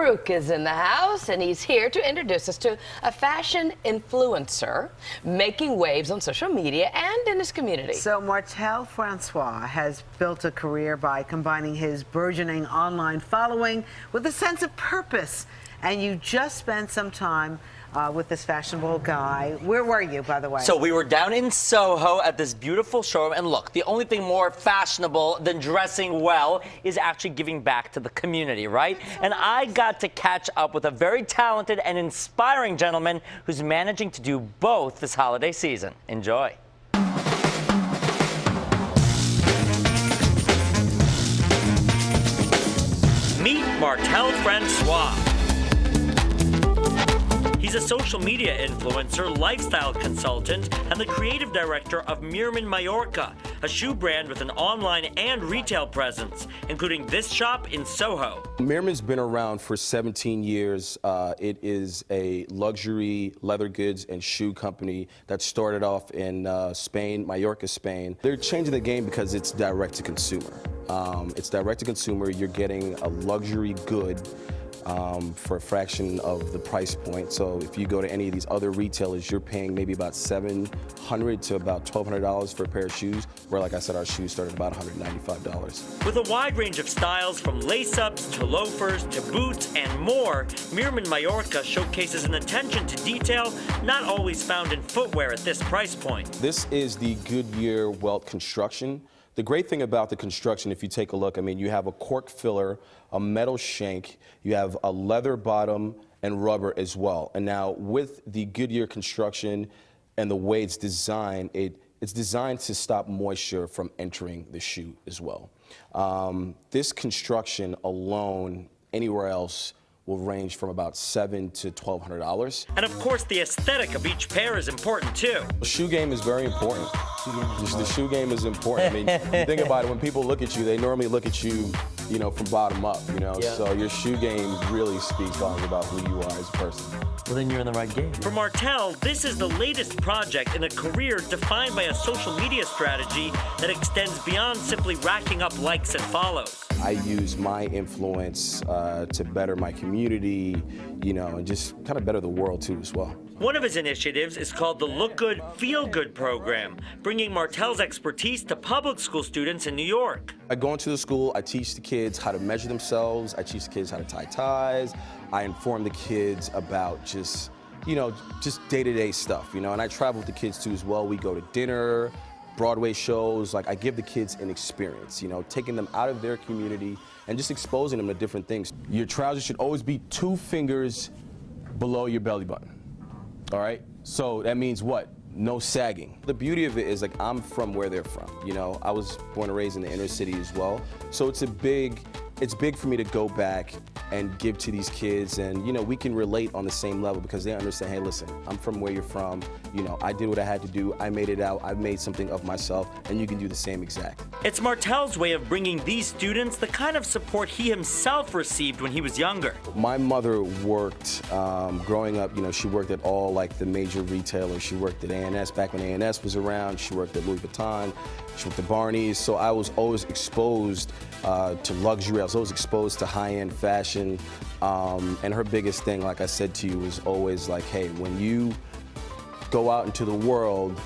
Baruch is in the house, and he's here to introduce us to a fashion influencer making waves on social media and in his community. So Martel Francois has built a career by combining his burgeoning online following with a sense of purpose. And you just spent some time with this fashionable guy. Where were you, by the way? So we were down in Soho at this beautiful showroom, and look, the only thing more fashionable than dressing well is actually giving back to the community, right? And I got to catch up with a very talented and inspiring gentleman who's managing to do both this holiday season. Enjoy. Meet Martel Francois. He's a social media influencer, lifestyle consultant, and the creative director of Meermin, Mallorca, a shoe brand with an online and retail presence, including this shop in Soho. Meermin's been around for 17 years. It is a luxury leather goods and shoe company that started off in Spain, Mallorca, Spain. They're changing the game because it's direct to consumer. It's direct to consumer. You're getting a luxury good for a fraction of the price point. So if you go to any of these other retailers, you're paying maybe about $700 to about $1,200 for a pair of shoes, where, like I said, our shoes start at about $195. With a wide range of styles, from lace-ups to loafers to boots and more, Meermin Mallorca showcases an attention to detail not always found in footwear at this price point. This is the Goodyear welt construction. The great thing about the construction, if you take a look, I mean, you have a cork filler, a metal shank, you have a leather bottom and rubber as well. And now with the Goodyear construction and the way it's designed, it's designed to stop moisture from entering the shoe as well. This construction alone, anywhere else, will range from about $700 to $1,200. And of course, the aesthetic of each pair is important too. The shoe game is very important. The shoe game is important. I mean, think about it, when people look at you, they normally look at you, you know, from bottom up, you know? Yeah. So your shoe game really speaks volumes about who you are as a person. Well, then you're in the right game. For Martel, this is the latest project in a career defined by a social media strategy that extends beyond simply racking up likes and follows. I use my influence to better my community, you know, and just kind of better the world too as well. One of his initiatives is called the Look Good, Feel Good program, bringing Martel's expertise to public school students in New York. I go into the school, I teach the kids how to measure themselves, I teach the kids how to tie ties, I inform the kids about just, you know, just day-to-day stuff, you know, and I travel with the kids too as well. We go to dinner, Broadway shows. Like, I give the kids an experience, you know, taking them out of their community and just exposing them to different things. Your trousers should always be 2 fingers below your belly button, all right? So that means what? No sagging. The beauty of it is, like, I'm from where they're from, you know? I was born and raised in the inner city as well. So it's big for me to go back and give to these kids, and, you know, we can relate on the same level because they understand, hey, listen, I'm from where you're from, you know, I did what I had to do, I made it out, I've made something of myself, and you can do the same exact. It's Martel's way of bringing these students the kind of support he himself received when he was younger. My mother worked, growing up, you know, she worked at all, like, the major retailers. She worked at A&S back when A&S was around, she worked at Louis Vuitton, she worked at Barney's, so I was always exposed to luxury, I was always exposed to high-end fashion. And her biggest thing, like I said to you, was always like, hey, when you go out into the world,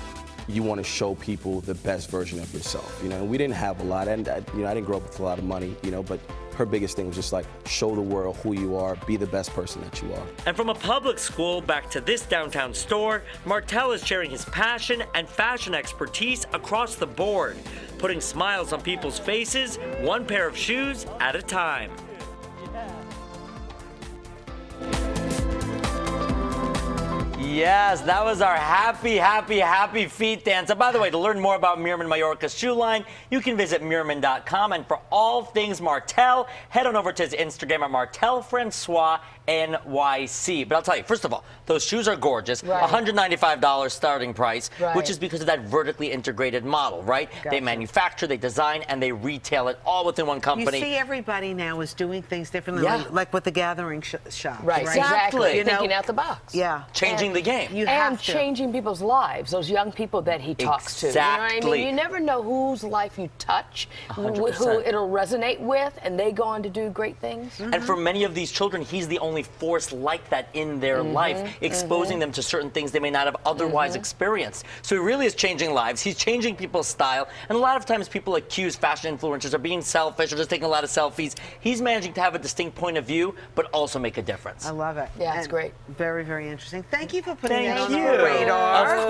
you want to show people the best version of yourself. You know, and we didn't have a lot, and you know, I didn't grow up with a lot of money, you know, but her biggest thing was just like, show the world who you are, be the best person that you are. And from a public school back to this downtown store, Martel is sharing his passion and fashion expertise across the board, putting smiles on people's faces, one pair of shoes at a time. Yes, that was our happy feet dance. And by the way, to learn more about Meermin Mallorca's shoe line, you can visit Meermin.com. And for all things Martel, head on over to his Instagram at Martel Francois NYC. But I'll tell you, first of all, those shoes are gorgeous. Right. $195 starting price, right, which is because of that vertically integrated model, right? Gotcha. They manufacture, they design, and they retail it all within one company. You see, everybody now is doing things differently, yeah, like with the gathering shop. Right, exactly. You know? Thinking out the box. Yeah. Changing the game. You and have to. changing people's lives, those young people that he talks to. You know what I Exactly. mean? You never know whose life you touch, who 100%. it'll resonate with, and they go on to do great things. And for many of these children, he's the only force like that in their life, exposing them to certain things they may not have otherwise experienced. So he really is changing lives. He's changing people's style. And a lot of times people accuse fashion influencers of being selfish or just taking a lot of selfies. He's managing to have a distinct point of view, but also make a difference. I love it. Yeah, it's And great. Very, very interesting. Thank you for putting Thank it on you. our radar. Of